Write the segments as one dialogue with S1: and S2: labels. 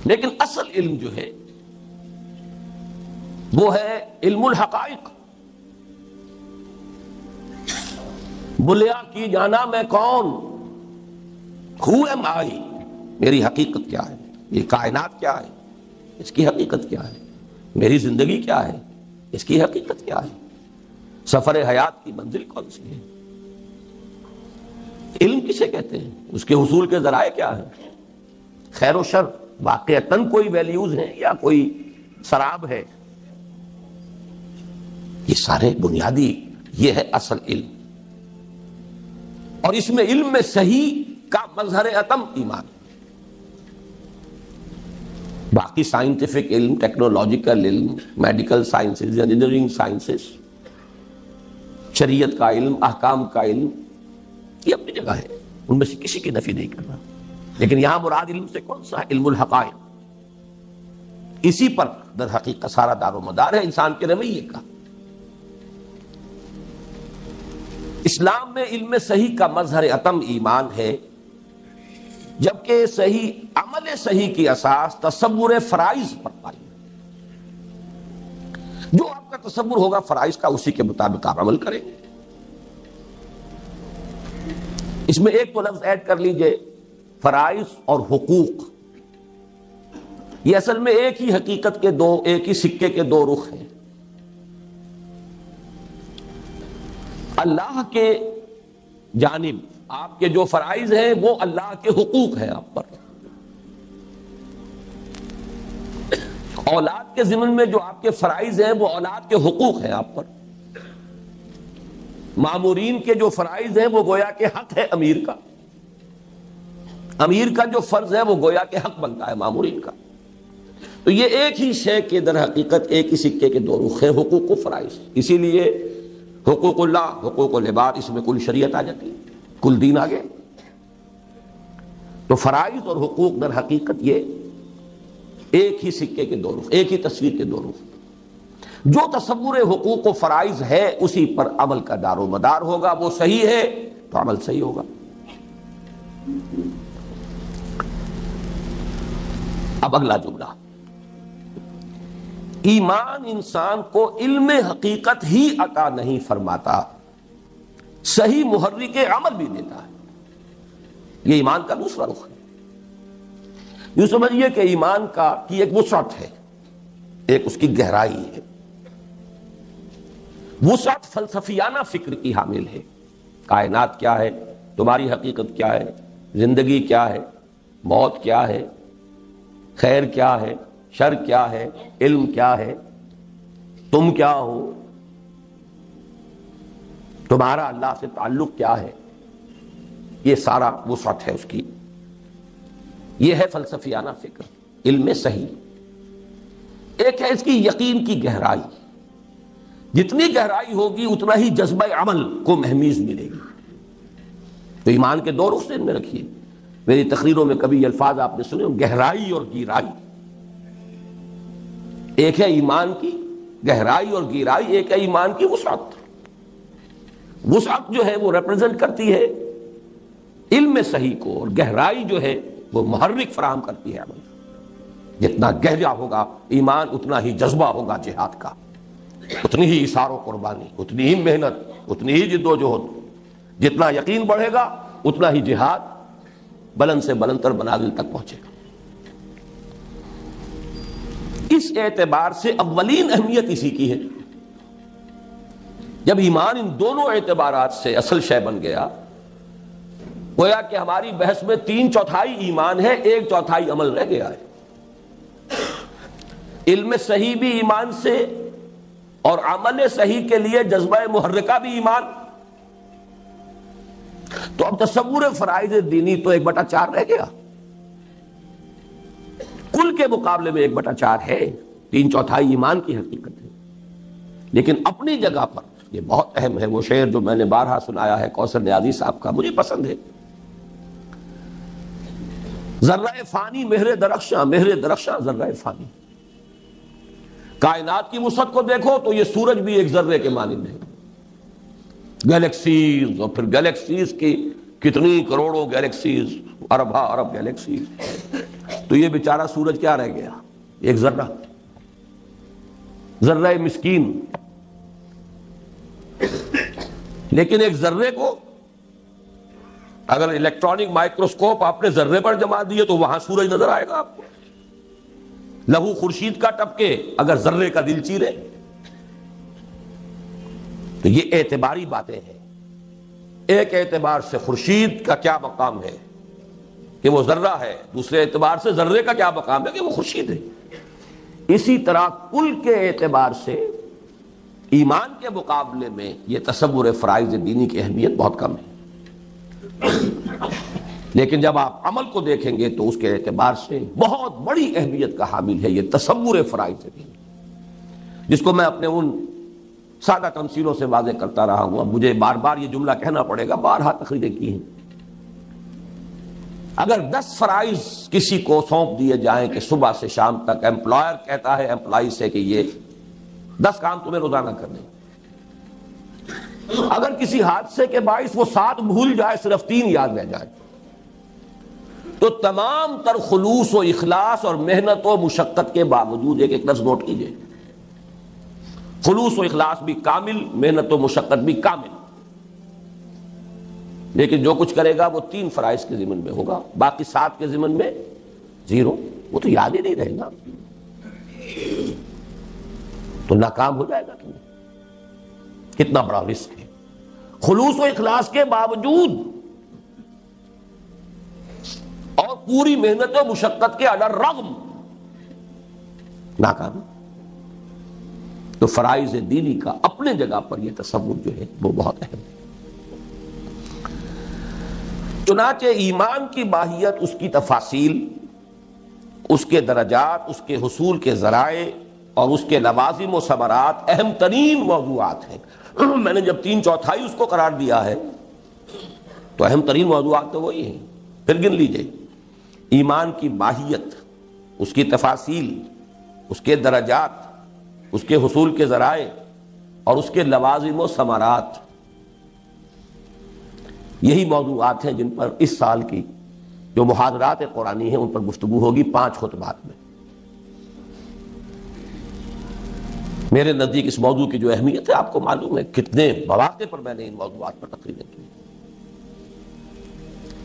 S1: لیکن اصل علم جو ہے وہ ہے علم الحقائق. بلیا کی جانا میں کون، ہو ایم آئی، میری حقیقت کیا ہے، یہ کائنات کیا ہے، اس کی حقیقت کیا ہے، میری زندگی کیا ہے، اس کی حقیقت کیا ہے، سفر حیات کی منزل کون سی ہے. علم کسے کہتے ہیں، اس کے حصول کے ذرائع کیا ہیں، خیر و شر واقعتاً کوئی ویلیوز ہیں یا کوئی سراب ہے، یہ سارے بنیادی، یہ ہے اصل علم. اور اس میں علم میں صحیح کا مظہر عتم ایمان. باقی سائنٹیفک علم، ٹیکنالوجیکل علم، میڈیکل سائنسز، انجینئرنگ سائنسز، شریعت کا علم، احکام کا علم، یہ اپنی جگہ ہے، ان میں سے کسی کی نفی نہیں کر رہا. لیکن یہاں مراد علم سے کون سا ہے، علم الحقائق. اسی پر در حقیقت سارا دار و مدار ہے انسان کے رویے کا. اسلام میں علم صحیح کا مظہر عتم ایمان ہے، جبکہ صحیح عمل صحیح کی اساس تصور فرائض پر قائم ہے. جو آپ کا تصور ہوگا فرائض کا، اسی کے مطابق آپ عمل کریں گے. اس میں ایک تو لفظ ایڈ کر لیجئے، فرائض اور حقوق. یہ اصل میں ایک ہی حقیقت کے دو، ایک ہی سکے کے دو رخ ہیں. اللہ کے جانب آپ کے جو فرائض ہیں وہ اللہ کے حقوق ہیں آپ پر. اولاد کے ضمن میں جو آپ کے فرائض ہیں وہ اولاد کے حقوق ہیں آپ پر. مامورین کے جو فرائض ہیں وہ گویا کہ حق ہے امیر کا. امیر کا جو فرض ہے وہ گویا کہ حق بنتا ہے مامورین کا. تو یہ ایک ہی شے کے در حقیقت ایک ہی سکے کے دو رخ ہیں، حقوق و فرائض. اسی لیے حقوق اللہ، حقوق العباد، اس میں کل شریعت آ جاتی ہے، کل دین آگے. تو فرائض اور حقوق در حقیقت یہ ایک ہی سکے کے دو رخ، ایک ہی تصویر کے دو رخ. جو تصور حقوق و فرائض ہے اسی پر عمل کا دار و مدار ہوگا. وہ صحیح ہے تو عمل صحیح ہوگا. اب اگلا جملہ، ایمان انسان کو علم حقیقت ہی عطا نہیں فرماتا، صحیح محرک عمل بھی دیتا ہے. یہ ایمان کا دوسرا رخ ہے. یوں سمجھیے کہ ایمان کی ایک وسعت ہے، ایک اس کی گہرائی ہے. وسعت فلسفیانہ فکر کی حامل ہے. کائنات کیا ہے، تمہاری حقیقت کیا ہے، زندگی کیا ہے، موت کیا ہے، خیر کیا ہے، شر کیا ہے، علم کیا ہے، تم کیا ہو، تمہارا اللہ سے تعلق کیا ہے. یہ سارا وسعت ہے اس کی. یہ ہے فلسفیانہ فکر، علم صحیح. ایک ہے اس کی یقین کی گہرائی. جتنی گہرائی ہوگی اتنا ہی جذبہ عمل کو مہمیز ملے گی. تو ایمان کے دو رخ سے ان میں رکھیے. میری تقریروں میں کبھی یہ الفاظ آپ نے سنے، گہرائی اور گہرائی. ایک ہے ایمان کی گہرائی اور گہرائی، ایک ہے ایمان کی وسعت. وسعت جو ہے وہ ریپرزینٹ کرتی ہے علم صحیح کو، اور گہرائی جو ہے وہ محرک فراہم کرتی ہے عمل. جتنا گہرا ہوگا ایمان اتنا ہی جذبہ ہوگا جہاد کا، اتنی ہی اثار و قربانی، اتنی ہی محنت، اتنی ہی جد و جہد. جتنا یقین بڑھے گا اتنا ہی جہاد بلند سے بلندتر منازل تک پہنچے گا. اس اعتبار سے اولین اہمیت اسی کی ہے. جب ایمان ان دونوں اعتبارات سے اصل شے بن گیا، گویا کہ ہماری بحث میں 3/4 ایمان ہے، 1/4 عمل رہ گیا ہے. علم صحیح بھی ایمان سے، اور عمل صحیح کے لیے جذبہ محرکہ بھی ایمان. تو اب تصور فرائض دینی تو 1/4 رہ گیا. کل کے مقابلے میں 1/4 ہے، 3/4 ایمان کی حقیقت ہے. لیکن اپنی جگہ پر یہ بہت اہم ہے. وہ شعر جو میں نے بارہا سنایا ہے کوثر نیازی صاحب کا، مجھے پسند ہے. ذرہ فانی مہر درخشاں، مہر درخشاں ذرہ فانی. کائنات کی وسعت کو دیکھو تو یہ سورج بھی ایک ذرے کے مانند ہے. گیلیکسیز، اور پھر گیلیکسیز کی کتنی کروڑوں گیلیکسیز، اربا ارب گیلیکسیز. تو یہ بیچارہ سورج کیا رہ گیا؟ ایک ذرہ مسکین. لیکن ایک ذرے کو اگر الیکٹرانک مائکروسکوپ آپ نے ذرے پر جما دیے تو وہاں سورج نظر آئے گا آپ کو. لہو خورشید کا ٹپکے اگر ذرے کا دل چیرے. تو یہ اعتباری باتیں ہیں. ایک اعتبار سے خورشید کا کیا مقام ہے کہ وہ ذرہ ہے، دوسرے اعتبار سے ذرے کا کیا مقام ہے کہ وہ خورشید ہے. اسی طرح کل کے اعتبار سے ایمان کے مقابلے میں یہ تصور فرائض دینی کی اہمیت بہت کم ہے. لیکن جب آپ عمل کو دیکھیں گے تو اس کے اعتبار سے بہت بڑی اہمیت کا حامل ہے یہ تصور فرائض دینی، جس کو میں اپنے ان سادہ تمثیلوں سے واضح کرتا رہا ہوں. اب مجھے بار بار یہ جملہ کہنا پڑے گا، بارہا تقریریں کی ہیں. اگر 10 فرائض کسی کو سونپ دیے جائیں کہ صبح سے شام تک، امپلائر کہتا ہے امپلائی سے کہ یہ 10 کام تمہیں روزانہ کرنے، اگر کسی حادثے کے باعث وہ 7 بھول جائے، صرف 3 یاد رہ جائے، تو تمام تر خلوص و اخلاص اور محنت و مشقت کے باوجود ایک لفظ نوٹ کیجئے، خلوص و اخلاص بھی کامل، محنت و مشقت بھی کامل، لیکن جو کچھ کرے گا وہ 3 فرائض کے ضمن میں ہوگا، باقی 7 کے ضمن میں 0. وہ تو یاد ہی نہیں رہے گا تو ناکام ہو جائے گا. کتنا بڑا رسک ہے. خلوص و اخلاص کے باوجود اور پوری محنت و مشقت کے علی الرغم ناکام. تو فرائض دینی کا اپنے جگہ پر یہ تصور جو ہے وہ بہت اہم ہے. چنانچہ ایمان کی ماہیت، اس کی تفاصیل، اس کے درجات، اس کے حصول کے ذرائع اور اس کے لوازم و ثمرات اہم ترین موضوعات ہیں. میں نے جب 3/4 اس کو قرار دیا ہے تو اہم ترین موضوعات تو وہی ہیں. پھر گن لیجئے، ایمان کی ماہیت، اس کی تفاصیل، اس کے درجات، اس کے حصول کے ذرائع اور اس کے لوازم و ثمرات، یہی موضوعات ہیں جن پر اس سال کی جو محاضرات قرآنی ہیں ان پر گفتگو ہوگی 5 خطبات میں. میرے نزدیک اس موضوع کی جو اہمیت ہے آپ کو معلوم ہے، کتنے مواقع پر میں نے ان موضوعات پر تقریریں کی.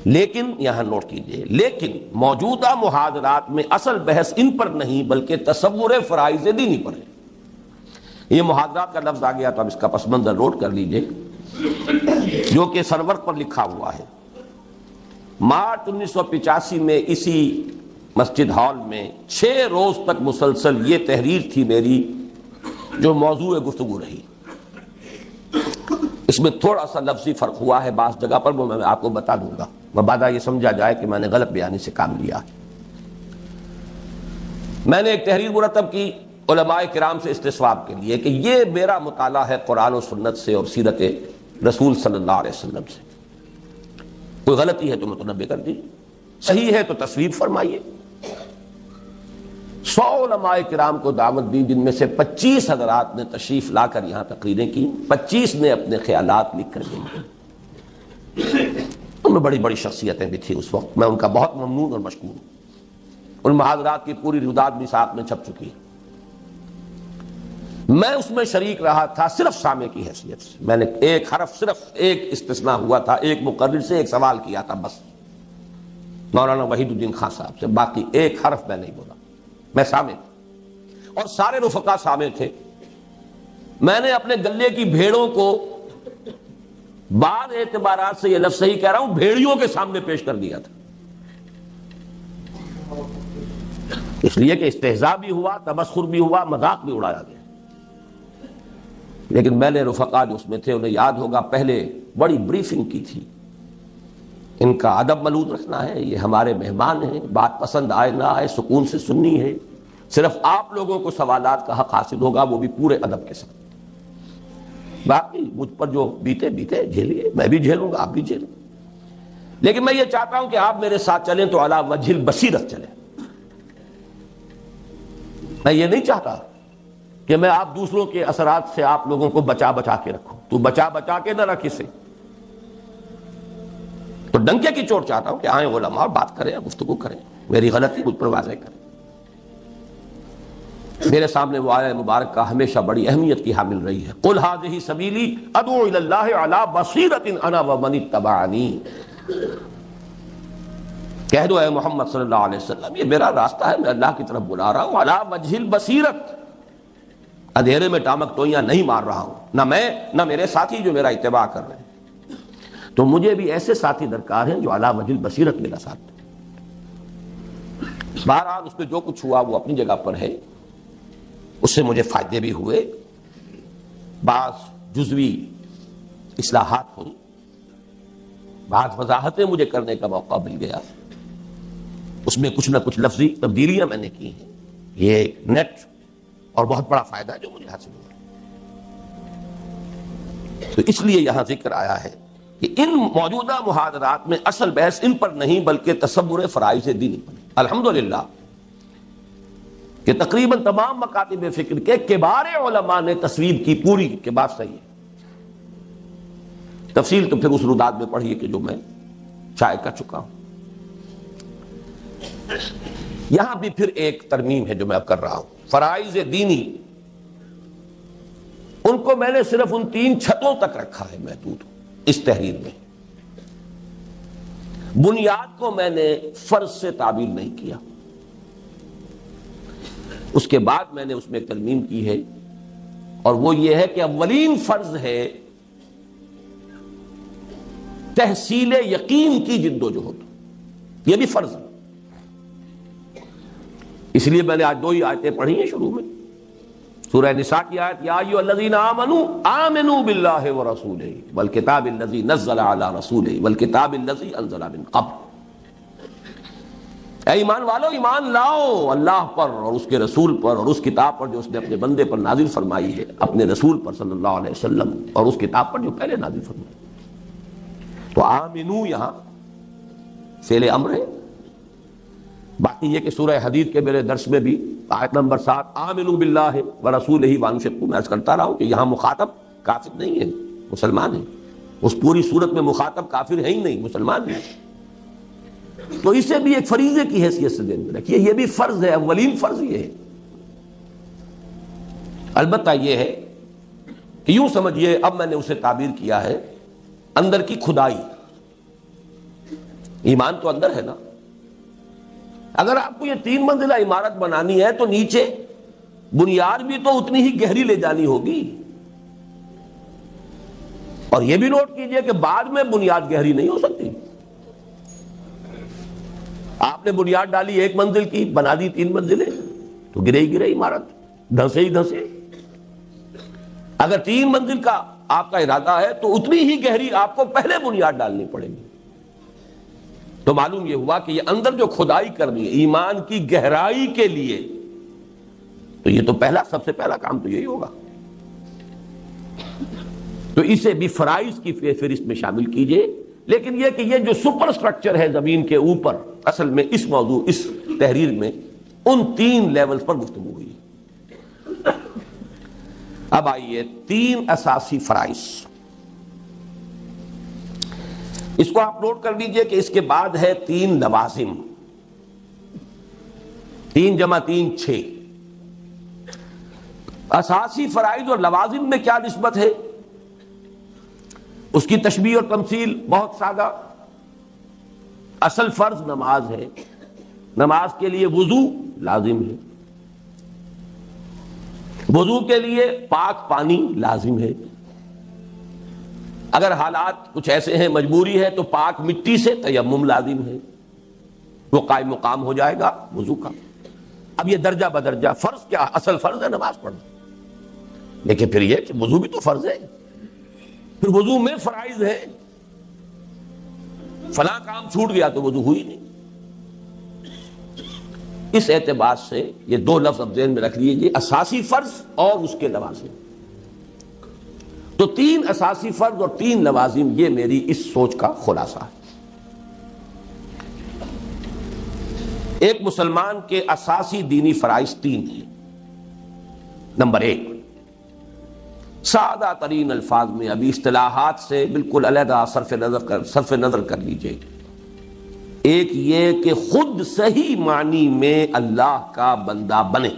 S1: لیکن یہاں نوٹ کیجئے، لیکن موجودہ محاضرات میں اصل بحث ان پر نہیں بلکہ تصور فرائض دینی پر ہے. یہ محاضرات کا لفظ آ گیا تو اب اس کا پس منظر نوٹ کر لیجئے، جو کہ سرورق پر لکھا ہوا ہے. مارچ 1985 میں اسی مسجد ہال میں 6 روز تک مسلسل یہ تحریر تھی میری جو موضوع گفتگو رہی. اس میں تھوڑا سا لفظی فرق ہوا ہے بعض جگہ پر، وہ میں آپ کو بتا دوں گا، مبادا یہ سمجھا جائے کہ میں نے غلط بیانی سے کام لیا ہے. میں نے ایک تحریر مرتب کی علماء کرام سے استصواب کے لیے کہ یہ میرا مطالعہ ہے قرآن و سنت سے اور سیرت رسول صلی اللہ علیہ وسلم سے. کوئی غلطی ہے تو متنبہ کر دیجیے، صحیح ہے تو تصویب فرمائیے. 100 علماء کرام کو دعوت دی، جن میں سے 25 حضرات نے تشریف لا کر یہاں تقریریں کی، 25 نے اپنے خیالات لکھ کر گئے. ان میں بڑی بڑی شخصیتیں بھی تھیں اس وقت، میں ان کا بہت ممنون اور مشکور ہوں. ان محاضرات کی پوری رداد میثاق میں چھپ چکی ہے. میں اس میں شریک رہا تھا صرف سامع کی حیثیت سے. میں نے ایک حرف، صرف ایک استثناء ہوا تھا، ایک مقرر سے ایک سوال کیا تھا بس، مولانا وحید الدین خان صاحب سے، باقی ایک حرف میں نہیں بولا. میں سامع تھا اور سارے رفقا سامع تھے. میں نے اپنے گلے کی بھیڑوں کو بعض اعتبارات سے یہ لفظ صحیح کہہ رہا ہوں، بھیڑیوں کے سامنے پیش کر دیا تھا، اس لیے کہ استہزاء بھی ہوا، تمسخر بھی ہوا، مذاق بھی اڑایا گیا. لیکن میں نے رفقا جو اس میں تھے انہیں یاد ہوگا پہلے بڑی بریفنگ کی تھی. ان کا ادب ملوث رکھنا ہے، یہ ہمارے مہمان ہیں، بات پسند آئے نہ آئے سکون سے سننی ہے، صرف آپ لوگوں کو سوالات کا حق حاصل ہوگا، وہ بھی پورے ادب کے ساتھ. باقی مجھ پر جو بیتے بیتے جھیلیے، میں بھی جھیلوں گا، آپ بھی جھیلیں. لیکن میں یہ چاہتا ہوں کہ آپ میرے ساتھ چلیں تو علی وجہ البصیرت چلیں. میں یہ نہیں چاہتا کہ میں آپ دوسروں کے اثرات سے آپ لوگوں کو بچا بچا کے رکھوں. تو بچا بچا کے نہ رکھ اسے، تو ڈنکے کی چوٹ چاہتا ہوں کہ آئیں علماء بات کریں، گفتگو کریں. میری غلطی مجھ پر واضح کریں. میرے سامنے وہ آیہ مبارکہ ہمیشہ بڑی اہمیت کی حامل رہی ہے. قل ھذہ سبیلی ادعو الی اللہ علی بصیرۃ انا ومن اتبعنی. کہہ دو اے محمد صلی اللہ علیہ وسلم یہ میرا راستہ ہے, میں اللہ کی طرف بلا رہا ہوں, علی وجہ البصیرت, اندھیرے میں ٹامک ٹوئیاں نہیں مار رہا ہوں, نہ میں نہ میرے ساتھی جو میرا اتباع کر رہے ہیں. تو مجھے بھی ایسے ساتھی درکار ہیں جو علی وجہ البصیرت میرا ساتھ دیں. بہرحال اس میں جو کچھ ہوا وہ اپنی جگہ پر ہے, اس سے مجھے فائدے بھی ہوئے, بعض جزوی اصلاحات ہوئی, بعض وضاحتیں مجھے کرنے کا موقع مل گیا, اس میں کچھ نہ کچھ لفظی تبدیلیاں میں نے کی ہیں. یہ نیٹ اور بہت بڑا فائدہ ہے جو مجھے حاصل ہوا. تو اس لیے یہاں ذکر آیا ہے کہ ان موجودہ محاضرات میں اصل بحث ان پر نہیں بلکہ تصور فرائض دینی پر. الحمدللہ کہ تقریباً تمام مکاتب فکر کے کبار علماء نے تصویب کی پوری کہ بات صحیح ہے. تفصیل تو پھر اس رداد میں پڑھیے کہ جو میں شائع کر چکا ہوں. یہاں بھی پھر ایک ترمیم ہے جو میں اب کر رہا ہوں. فرائض دینی ان کو میں نے صرف ان 3 چھتوں تک رکھا ہے محدود اس تحریر میں. بنیاد کو میں نے فرض سے تعبیر نہیں کیا. اس کے بعد میں نے اس میں ایک ترمیم کی ہے اور وہ یہ ہے کہ اولین فرض ہے تحصیل یقین کی جد و جہد. یہ بھی فرض ہے. اس لیے میں نے آج 2 ہی آیتیں پڑھی ہیں شروع میں. سورہ نساء کی آیت یا ایھا الذین آمنوا آمنوا باللہ ورسولہ والکتاب الذی نزل علی رسولہ والکتاب الذی انزل من قبل. اے ایمان والو ایمان لاؤ اللہ پر اور اس کے رسول پر اور اس کتاب پر جو اس نے اپنے بندے پر نازل فرمائی ہے, اپنے رسول پر صلی اللہ علیہ وسلم, اور اس کتاب پر جو پہلے نازل فرمائی. تو آمنو یہاں فعل امر ہے. باقی یہ کہ سورہ حدید کے میرے درس میں بھی آیت نمبر 7 آمنوا باللہ ورسولہ وانفقوا, میں عرض کرتا رہا ہوں کہ یہاں مخاطب کافر نہیں ہے, مسلمان ہے. اس پوری صورت میں مخاطب کافر ہے ہی نہیں, مسلمان ہے. تو اسے بھی ایک فریضے کی حیثیت سے ذہن میں رکھیے. یہ بھی فرض ہے, اولین فرض یہ ہے. البتہ یہ ہے کہ یوں سمجھیے اب میں نے اسے تعبیر کیا ہے اندر کی کھدائی. ایمان تو اندر ہے نا. اگر آپ کو یہ 3 منزلہ عمارت بنانی ہے تو نیچے بنیاد بھی تو اتنی ہی گہری لے جانی ہوگی. اور یہ بھی نوٹ کیجئے کہ بعد میں بنیاد گہری نہیں ہو سکتی. آپ نے بنیاد ڈالی 1 منزل کی, بنا دی 3 منزلیں, تو گرے ہی گرے عمارت, دھنسے ہی دھنسے. اگر 3 منزل کا آپ کا ارادہ ہے تو اتنی ہی گہری آپ کو پہلے بنیاد ڈالنی پڑے گی. تو معلوم یہ ہوا کہ یہ اندر جو کھدائی کرنی ہے ایمان کی گہرائی کے لیے, تو یہ تو سب سے پہلا کام تو یہی ہوگا. تو اسے بھی فرائض کی فہرست میں شامل کیجئے. لیکن یہ کہ یہ جو سپر سٹرکچر ہے زمین کے اوپر, اصل میں اس موضوع اس تحریر میں ان 3 لیولز پر گفتگو ہوئی. اب آئیے 3 اساسی فرائض. اس کو آپ نوٹ کر لیجئے کہ اس کے بعد ہے 3 لوازم. 3 جمع 3 6. اساسی فرائض اور لوازم میں کیا نسبت ہے؟ اس کی تشبیہ اور تمثیل بہت سادہ. اصل فرض نماز ہے, نماز کے لیے وضو لازم ہے, وضو کے لیے پاک پانی لازم ہے. اگر حالات کچھ ایسے ہیں مجبوری ہے تو پاک مٹی سے تیمم لازم ہے, وہ قائم مقام ہو جائے گا وضو کا. اب یہ درجہ بدرجہ فرض کیا, اصل فرض ہے نماز پڑھنا, لیکن پھر یہ کہ وضو بھی تو فرض ہے, پھر وضو میں فرائض ہے. فلاں کام چھوٹ گیا تو وضو ہوئی نہیں. اس اعتبار سے یہ 2 لفظ اب ذہن میں رکھ لیجیے, اساسی فرض اور اس کے لوازم. تو 3 اساسی فرض اور 3 لوازم, یہ میری اس سوچ کا خلاصہ ہے. ایک مسلمان کے اساسی دینی فرائض 3 ہیں. نمبر 1, سادہ ترین الفاظ میں, ابھی اصطلاحات سے بالکل علیحدہ صرف نظر کر لیجئے. ایک یہ کہ خود صحیح معنی میں اللہ کا بندہ بنے.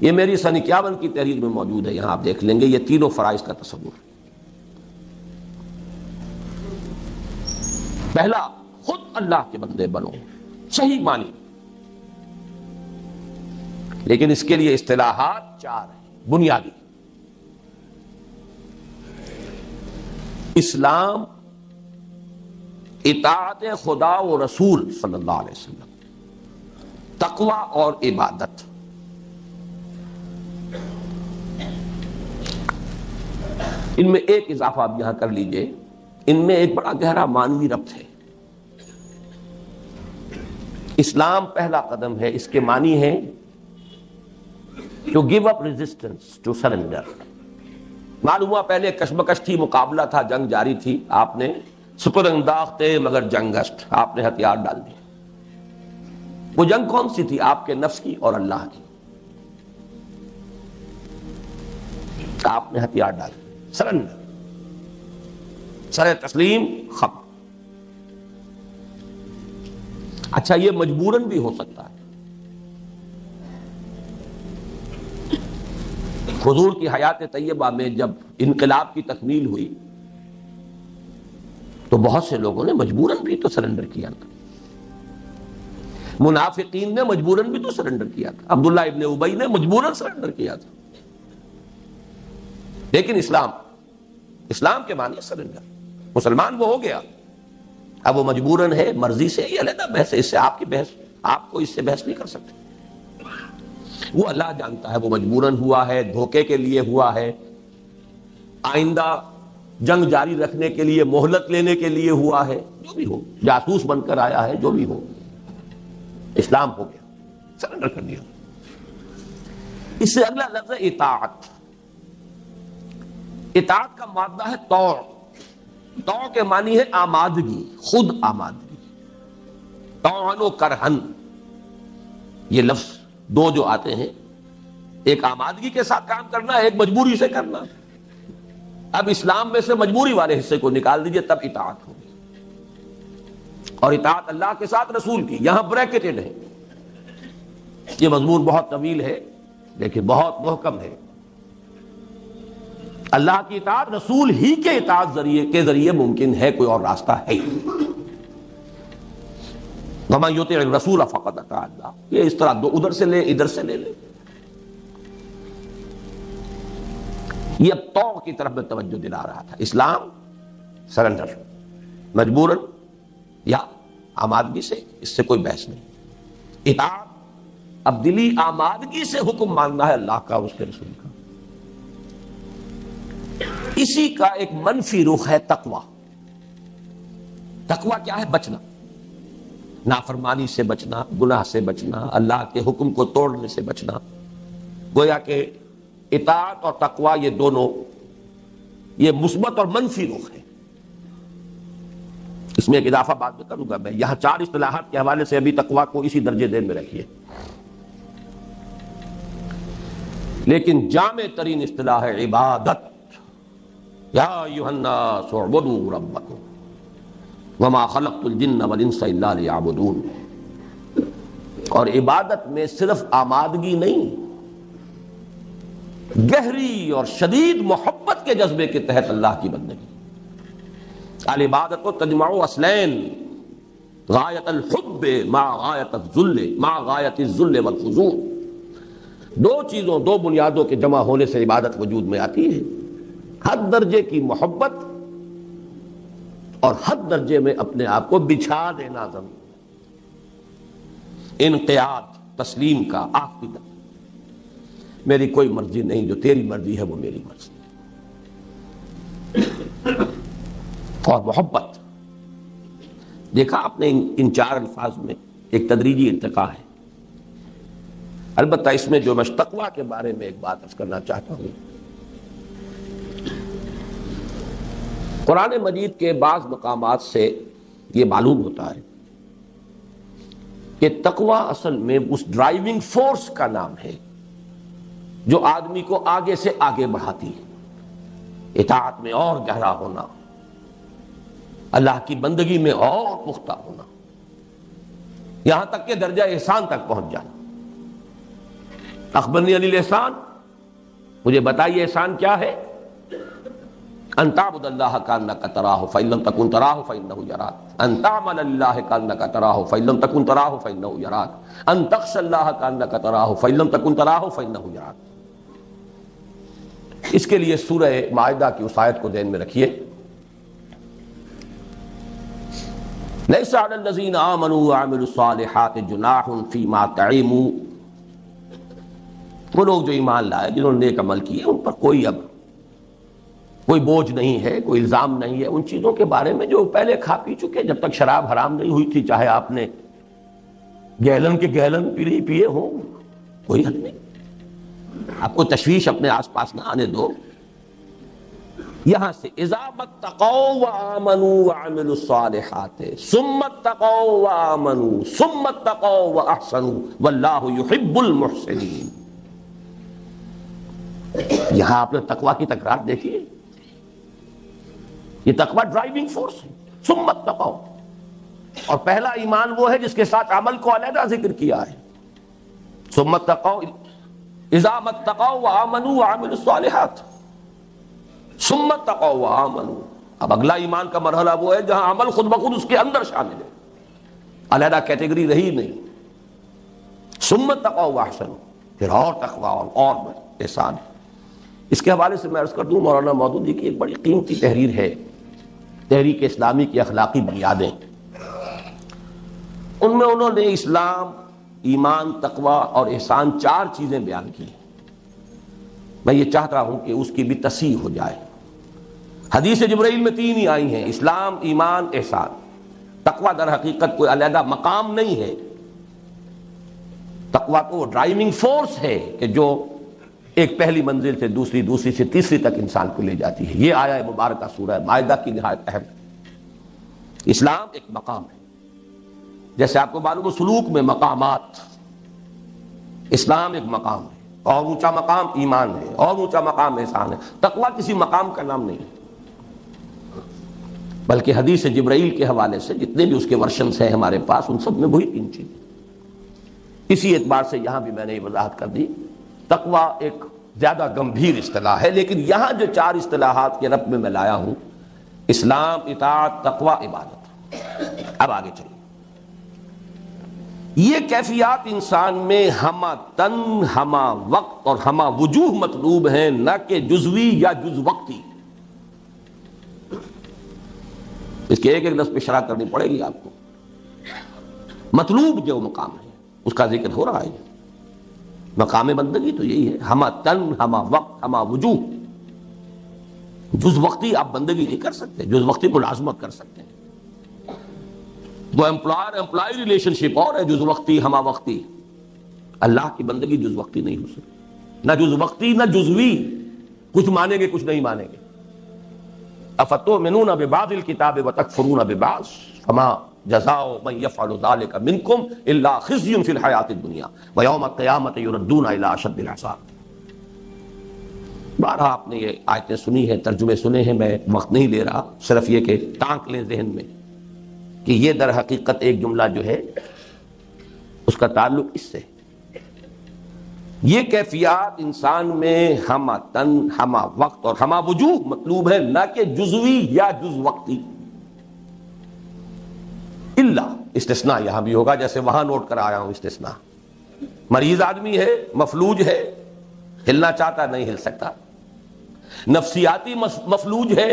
S1: یہ میری سن 51 کی تحریر میں موجود ہے، یہاں آپ دیکھ لیں گے. یہ تینوں فرائض کا تصور. پہلا، خود اللہ کے بندے بنو صحیح معنی. لیکن اس کے لیے اصطلاحات 4 ہیں بنیادی. اسلام، اطاعت خدا و رسول صلی اللہ علیہ وسلم، تقوی اور عبادت. ان میں ایک اضافہ آپ یہاں کر لیجئے، ان میں ایک بڑا گہرا معنوی ربط ہے. اسلام پہلا قدم ہے، اس کے معنی ہے to give up resistance, to surrender. معلوم ہوا پہلے کشمکش تھی، مقابلہ تھا، جنگ جاری تھی. آپ نے سپر انداختے مگر جنگشت، آپ نے ہتھیار ڈال دیے. وہ جنگ کون سی تھی؟ آپ کے نفس کی اور اللہ کی. آپ نے ہتھیار ڈال دیے، سرنڈر، سر تسلیم، ختم. اچھا، یہ مجبوراً بھی ہو سکتا ہے. حضور کی حیات طیبہ میں جب انقلاب کی تکمیل ہوئی تو بہت سے لوگوں نے مجبوراً بھی تو سرنڈر کیا تھا. منافقین نے مجبوراً بھی تو سرنڈر کیا تھا. عبداللہ ابن ابی نے مجبوراً سرنڈر کیا تھا. لیکن اسلام کے معنی سرنڈر. مسلمان وہ ہو گیا، اب وہ مجبوراً ہے، مرضی سے. یہ علیحدہ بحث ہے، اس سے آپ کی بحث، آپ کو اس سے بحث نہیں کر سکتے. وہ اللہ جانتا ہے وہ مجبوراً ہوا ہے، دھوکے کے لیے ہوا ہے، آئندہ جنگ جاری رکھنے کے لیے، مہلت لینے کے لیے ہوا ہے، جو بھی ہو، جاسوس بن کر آیا ہے، جو بھی ہو. اسلام ہو گیا، سرنڈر کر دیا. اس سے اگلا لفظ ہے اطاعت. اطاعت کا مادہ ہے طوع. طوع کے معنی ہے آمادگی، خود آمادگی. طوعن و کرہن، یہ لفظ دو جو آتے ہیں، ایک آمادگی کے ساتھ کام کرنا ہے، ایک مجبوری سے کرنا. اب اسلام میں سے مجبوری والے حصے کو نکال دیجئے، تب اطاعت ہوگی. اور اطاعت اللہ کے ساتھ رسول کی یہاں بریکٹڈ ہے. یہ مضمون بہت طویل ہے لیکن بہت محکم ہے. اللہ کی اطاعت رسول ہی کے اطاعت کے ذریعے ممکن ہے، کوئی اور راستہ ہے ہی. وَمَن يُطِعِ الرَّسُولَ فَقَدْ أَطَاعَ اللَّهَ. یہ اس طرح دو ادھر سے لے، ادھر سے لے لے. یہ اب طوع کی طرف میں توجہ دلا رہا تھا. اسلام سرنڈر، مجبوراً یا آمادگی سے، اس سے کوئی بحث نہیں. اطاعت اب دلی آمادگی سے حکم ماننا ہے اللہ کا، اس کے رسول کا. اسی کا ایک منفی رخ ہے تقوی. تقوی کیا ہے؟ بچنا، نافرمانی سے بچنا، گناہ سے بچنا، اللہ کے حکم کو توڑنے سے بچنا. گویا کہ اطاعت اور تقوی یہ دونوں، یہ مثبت اور منفی رخ ہے. اس میں ایک اضافہ بعد میں کروں گا میں. یہاں 4 اصطلاحات کے حوالے سے ابھی تقوی کو اسی درجے ذہن میں رکھیے. لیکن جامع ترین اصطلاح ہے عبادت. یا ایھا الناس اعبدوا ربکم وما خلقت الجن والانس الا لیعبدون. اور عبادت میں صرف آمادگی نہیں، گہری اور شدید محبت کے جذبے کے تحت اللہ کی بندگی. العبادت تجمع اصلین، غایت الحب مع غایت الذل، مع غایت الذل والخضوع. 2 چیزوں، 2 بنیادوں کے جمع ہونے سے عبادت وجود میں آتی ہے. حد درجے کی محبت اور حد درجے میں اپنے آپ کو بچھا دینا زمین. انقیاد، تسلیم کا آخری تک. میری کوئی مرضی نہیں، جو تیری مرضی ہے وہ میری مرضی. اور محبت، دیکھا آپ نے ان 4 الفاظ میں ایک تدریجی ارتقاء ہے. البتہ اس میں جو میں تقویٰ کے بارے میں ایک بات عرض کرنا چاہتا ہوں. قرآن مجید کے بعض مقامات سے یہ معلوم ہوتا ہے کہ تقویٰ اصل میں اس ڈرائیونگ فورس کا نام ہے جو آدمی کو آگے سے آگے بڑھاتی ہے. اطاعت میں اور گہرا ہونا، اللہ کی بندگی میں اور پختہ ہونا، یہاں تک کہ درجہ احسان تک پہنچ جانا۔ اخبرنی عن الاحسان، مجھے بتائیے احسان کیا ہے؟ ان تعبد اللہ کانک تراہ فإن لم تکن تراہ فإنہ یراک، ان تعمل اللہ کانک تراہ فإن لم تکن تراہ فإنہ یراک، ان تخشى اللہ کانک تراہ فإن لم تکن تراہ فإنہ یراک۔ اس کے لیے سورہ مائدہ کی اس آیت کو ذہن میں رکھیے، لیس علی الذین آمنوا وعملوا الصالحات جناح فیما طعموا، وہ لوگ جو ایمان لائے، جنہوں نے نیک عمل کیے، ان پر کوئی بوجھ نہیں ہے، کوئی الزام نہیں ہے ان چیزوں کے بارے میں جو پہلے کھا پی چکے، جب تک شراب حرام نہیں ہوئی تھی، چاہے آپ نے گیلن کے گیلن پیے ہوں، کوئی حد نہیں، آپ کو تشویش اپنے آس پاس نہ آنے دو۔ یہاں سے اذا اتقوا وآمنوا وعملوا الصالحات ثم اتقوا وآمنوا ثم اتقوا واحسنوا واللہ يحب المحسنین۔ یہاں آپ نے تقوی کی تکرار دیکھیے، یہ تقوی ڈرائیونگ فورس ہے۔ ثم اتقوا، اور پہلا ایمان وہ ہے جس کے ساتھ عمل کو علیحدہ ذکر کیا ہے۔ ثم اتقوا اذا اتقوا وآمنوا وعملوا الصالحات ثم اتقوا وآمنوا، اب اگلا ایمان کا مرحلہ وہ ہے جہاں عمل خود بخود اس کے اندر شامل ہے، علیحدہ کیٹیگری رہی نہیں۔ ثم اتقوا واحسنوا، پھر اور تقوی اور احسان۔ اس کے حوالے سے میں عرض کر دوں، مولانا مودودی کی ایک بڑی قیمتی تحریر ہے، تحریک اسلامی کی اخلاقی بنیادیں، ان میں انہوں نے اسلام، ایمان، تقوی اور احسان 4 چیزیں بیان کی۔ میں یہ چاہتا ہوں کہ اس کی بھی تصحیح ہو جائے۔ حدیث جبرائیل میں 3 ہی آئی ہیں، اسلام، ایمان، احسان۔ تقوی در حقیقت کوئی علیحدہ مقام نہیں ہے، تقوی تو وہ ڈرائیونگ فورس ہے کہ جو ایک پہلی منزل سے دوسری، دوسری سے تیسری تک انسان کو لے جاتی ہے۔ یہ آیا مبارکہ سورہ مائدہ کی نہایت اہم ہے۔ اسلام ایک مقام ہے، جیسے آپ کو معلوم ہے سلوک میں مقامات، اسلام ایک مقام ہے، اور اونچا مقام ایمان ہے، اور اونچا مقام احسان ہے۔ تقوی کسی مقام کا نام نہیں ہے، بلکہ حدیث جبرائیل کے حوالے سے جتنے بھی اس کے ورشنز ہیں ہمارے پاس، ان سب میں وہی 3 چیزیں۔ اسی اعتبار سے یہاں بھی میں نے یہ وضاحت کر دی، تقوی ایک زیادہ گمبھیر اصطلاح ہے، لیکن یہاں جو 4 اصطلاحات کے رب میں میں لایا ہوں، اسلام، اطاعت، تقوی، عبادت۔ اب آگے چلیے، یہ کیفیات انسان میں ہمہ تن، ہمہ وقت اور ہمہ وجوہ مطلوب ہیں، نہ کہ جزوی یا جز وقتی۔ اس کے ایک لفظ پہ شرح کرنی پڑے گی آپ کو۔ مطلوب جو مقام ہے اس کا ذکر ہو رہا ہے، مقام بندگی تو یہی ہے، ہمہ تن، ہمہ وقت، ہمہ وجوہ۔ جز وقتی آپ بندگی نہیں کر سکتے، جز وقتی ملازمت کر سکتے ہیں، وہ امپلائر امپلائی ریلیشن شپ اور ہے، جز وقتی ہمہ وقتی۔ اللہ کی بندگی جز وقتی نہیں ہو سکتی، نہ جز وقتی نہ جزوی، کچھ مانیں گے کچھ نہیں مانیں گے۔ افتؤمنون ببعض الکتاب وتکفرون ببعض فما جزاء من يفعل ذلك منكم الا خزي في الحیاۃ الدنیا ویوم القیامۃ یردون الی اشد العذاب۔ بارہا آپ نے یہ آیتیں سنی ہیں، ترجمے سنے ہیں، میں وقت نہیں لے رہا، صرف یہ کہ ٹانک لیں ذہن میں کہ یہ در حقیقت ایک جملہ جو ہے اس کا تعلق اس سے، یہ کیفیات انسان میں ہمہ تن، ہمہ وقت اور ہمہ وجوہ مطلوب ہے، نہ کہ جزوی یا جز وقتی۔ الا، استثناء یہاں بھی ہوگا، جیسے وہاں نوٹ کرا آیا ہوں استثناء۔ مریض آدمی ہے، مفلوج ہے، ہلنا چاہتا نہیں ہل سکتا، نفسیاتی مفلوج ہے،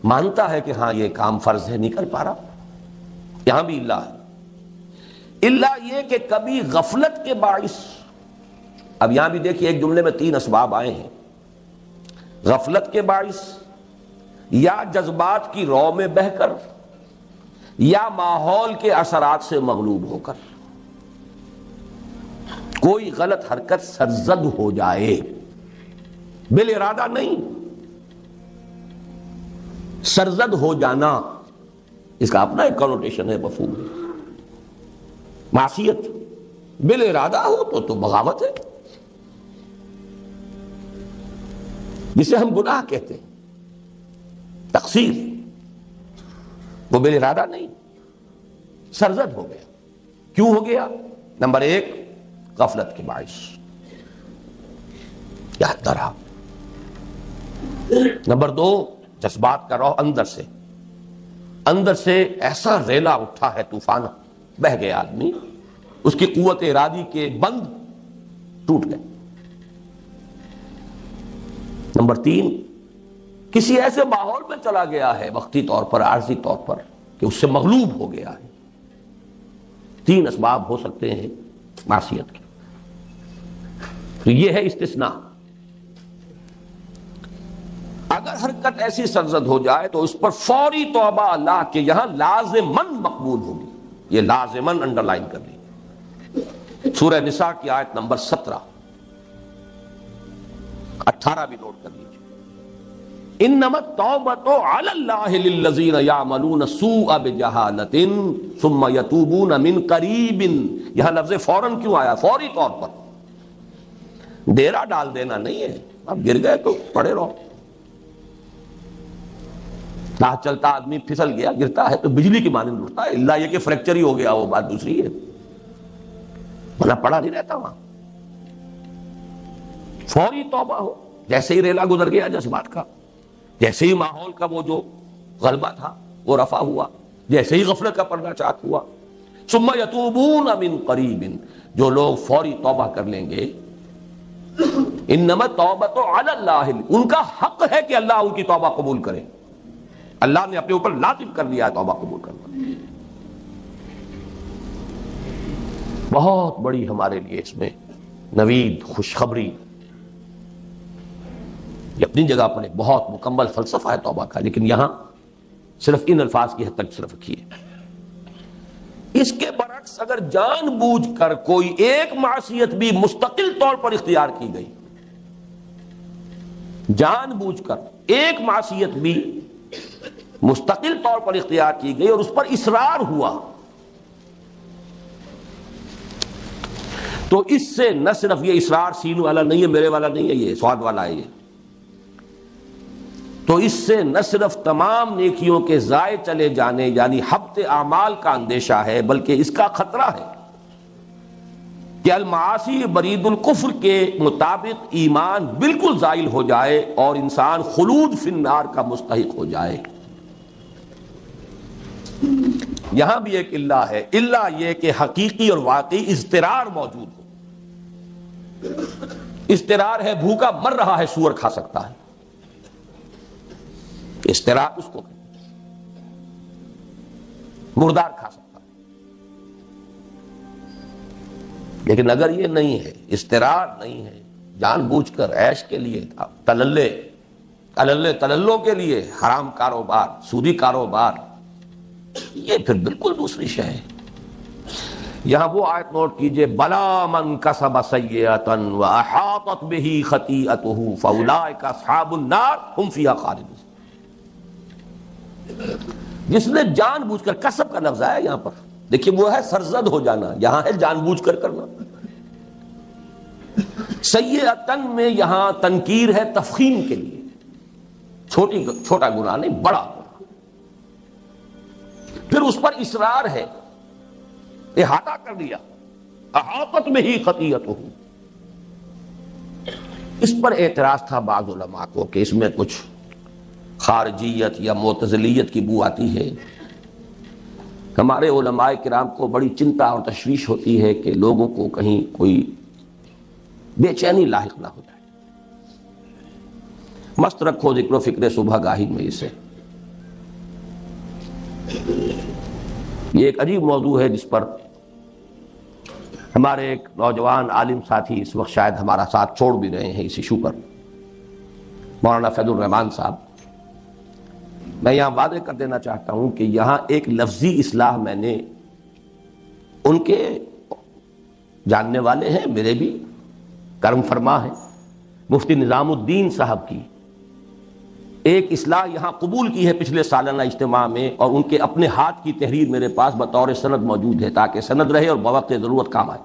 S1: مانتا ہے کہ ہاں یہ کام فرض ہے، نہیں کر پا رہا، یہاں بھی الا ہے۔ الا یہ کہ کبھی غفلت کے باعث، اب یہاں بھی دیکھیے ایک جملے میں 3 اسباب آئے ہیں، غفلت کے باعث، یا جذبات کی رو میں بہہ کر، یا ماحول کے اثرات سے مغلوب ہو کر کوئی غلط حرکت سرزد ہو جائے، بالارادہ نہیں، سرزد ہو جانا، اس کا اپنا ایک کنوٹیشن ہے، مفہوم ہے۔ معصیت بالارادہ ہو تو بغاوت ہے، جسے ہم گناہ کہتے ہیں، تقصیر۔ وہ بے ارادہ نہیں، سرزد ہو گیا۔ کیوں ہو گیا؟ نمبر 1 غفلت کے باعث یاد رہا، نمبر 2 جذبات کا روح اندر سے ایسا ریلا اٹھا ہے، طوفان بہ گیا آدمی، اس کی قوت ارادی کے بند ٹوٹ گئے۔ نمبر 3 کسی ایسے ماحول میں چلا گیا ہے وقتی طور پر، عارضی طور پر، کہ اس سے مغلوب ہو گیا ہے۔ 3 اسباب ہو سکتے ہیں معصیت کے، تو یہ ہے استثناء۔ اگر حرکت ایسی سرزد ہو جائے تو اس پر فوری توبہ اللہ کے یہاں لازماً مقبول ہوگی، یہ لازماً انڈر لائن کر لی۔ سورہ نساء کی آیت نمبر 17 18 بھی نوٹ کر لیجیے۔ انما التوبۃ علی اللہ للذین یعملون السوء بجہالۃ ثم یتوبون من قریب، یہاں لفظ فوراً کیوں آیا؟ فوری طور پر، ڈیرا ڈال دینا نہیں ہے، اب گر گئے تو پڑے رہو۔ راہ چلتا آدمی پھسل گیا، گرتا ہے تو بجلی کی مانند اٹھتا ہے، اللہ یہ کہ فریکچر ہی ہو گیا، وہ بات دوسری ہے، ورنہ پڑا نہیں رہتا وہاں۔ فوری توبہ ہو، جیسے ہی ریلا گزر گیا جذبات کا، جیسے ہی ماحول کا وہ جو غلبہ تھا وہ رفع ہوا، جیسے ہی غفلت کا پردہ چاک ہوا، ثم یتوبون من قریب، جو لوگ فوری توبہ کر لیں گے، انما التوبۃ علی اللہ، ان کا حق ہے کہ اللہ ان کی توبہ قبول کرے، اللہ نے اپنے اوپر لازم کر لیا ہے توبہ قبول کرنا۔ بہت بڑی ہمارے لیے اس میں نوید، خوشخبری، یہ اپنی جگہ پر ایک بہت مکمل فلسفہ ہے توبہ کا، لیکن یہاں صرف ان الفاظ کی حد تک صرف رکھیے۔ اس کے برعکس اگر جان بوجھ کر کوئی ایک معصیت بھی مستقل طور پر اختیار کی گئی، جان بوجھ کر ایک معصیت بھی مستقل طور پر اختیار کی گئی اور اس پر اصرار ہوا، تو اس سے نہ صرف یہ اصرار سین والا نہیں ہے، میرے والا نہیں ہے، یہ سواد والا ہے، یہ تو اس سے نہ صرف تمام نیکیوں کے ضائع چلے جانے یعنی حبط اعمال کا اندیشہ ہے، بلکہ اس کا خطرہ ہے کہ المعاصی برید الکفر کے مطابق ایمان بالکل زائل ہو جائے اور انسان خلود فی النار کا مستحق ہو جائے۔ یہاں بھی ایک اللہ ہے، اللہ یہ کہ حقیقی اور واقعی اضطرار موجود ہو۔ اضطرار ہے، بھوکا مر رہا ہے، سور کھا سکتا ہے، اضطرار اس کو مردار کھا سکتا ہے۔ لیکن اگر یہ نہیں ہے، اضطرار نہیں ہے، جان بوجھ کر عیش کے لیے، تللوں کے لیے حرام کاروبار، سودی کاروبار، یہ پھر بالکل دوسری شے ہے۔ یہاں وہ آیت نوٹ کیجئے، بلا من کسب سیئۃ واحاطت بہ خطیئتہ فاولئک اصحاب النار هم فیہا خالدون۔ جس نے جان بوجھ کر، کسب کا لفظ آیا یہاں پر، دیکھیے وہ ہے سرزد ہو جانا، یہاں ہے جان بوجھ کر کرنا۔ سیئۃن میں یہاں تنکیر ہے تفخیم کے لیے، چھوٹا گناہ نہیں، بڑا گناہ۔ پھر اس پر اصرار ہے، احاطہ کر دیا، احاطت میں ہی خطیئتہ۔ اس پر اعتراض تھا بعض علماء کو کہ اس میں کچھ خارجیت یا معتزلیت کی بو آتی ہے۔ ہمارے علماء کرام کو بڑی چنتا اور تشویش ہوتی ہے کہ لوگوں کو کہیں کوئی بے چینی لاحق نہ ہو جائے۔ مست رکھو ذکر و فکر صبح گاہی میں اسے۔ یہ ایک عجیب موضوع ہے جس پر ہمارے ایک نوجوان عالم ساتھی اس وقت شاید ہمارا ساتھ چھوڑ بھی رہے ہیں اس ایشو پر، مولانا فیض الرحمان صاحب۔ میں یہاں واضح کر دینا چاہتا ہوں کہ یہاں ایک لفظی اصلاح میں نے ان کے جاننے والے ہیں، میرے بھی کرم فرما ہے، مفتی نظام الدین صاحب کی ایک اصلاح یہاں قبول کی ہے پچھلے سالانہ اجتماع میں، اور ان کے اپنے ہاتھ کی تحریر میرے پاس بطور سند موجود ہے تاکہ سند رہے اور بوقت ضرورت کام آئے۔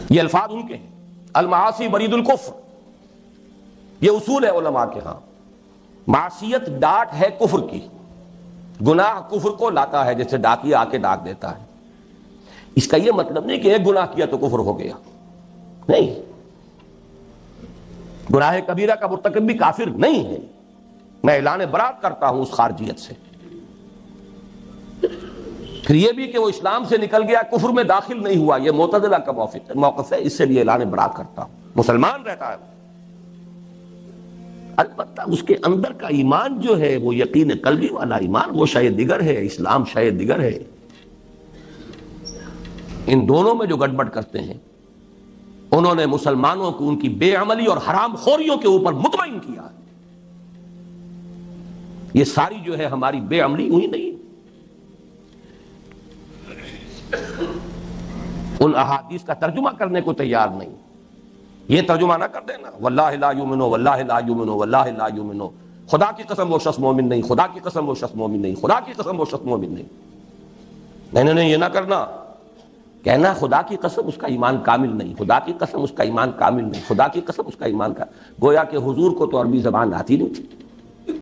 S1: یہ الفاظ ان کے ہیں، المعاصی برید الکفر، یہ اصول ہے علماء کے ہاں۔ معصیت ڈاٹ ہے کفر کی، گناہ کفر کو لاتا ہے، جیسے ڈاکیا آ کے ڈاک دیتا ہے۔ اس کا یہ مطلب نہیں کہ ایک گناہ کیا تو کفر ہو گیا، نہیں، گناہ کبیرہ کا مرتکب بھی کافر نہیں ہے۔ میں اعلان برات کرتا ہوں اس خارجیت سے۔ پھر یہ بھی کہ وہ اسلام سے نکل گیا، کفر میں داخل نہیں ہوا، یہ معتزلہ کا موقف ہے، اس سے بھی اعلان برات کرتا ہوں۔ مسلمان رہتا ہے، البتہ اس کے اندر کا ایمان جو ہے وہ یقین قلبی والا ایمان، وہ شے دیگر ہے، اسلام شے دیگر ہے۔ ان دونوں میں جو گڑبڑ کرتے ہیں، انہوں نے مسلمانوں کو ان کی بے عملی اور حرام خوریوں کے اوپر مطمئن کیا۔ یہ ساری جو ہے ہماری بے عملی ہوئی نہیں، ان احادیث کا ترجمہ کرنے کو تیار نہیں۔ یہ ترجمہ نہ کر دینا، واللہ لا یؤمنو واللہ لا یؤمنو واللہ لا یؤمنو، خدا کی قسم وہ شخص مومن نہیں، خدا کی قسم وہ شخص مومن نہیں، خدا کی قسم وہ شخص مومن نہیں۔ نہیں، یہ نہ کرنا، کہنا خدا کی قسم اس کا ایمان کامل نہیں، خدا کی قسم اس کا ایمان کامل نہیں، خدا کی قسم اس کا ایمان کا، گویا کہ حضور کو تو عربی زبان آتی نہیں تھی۔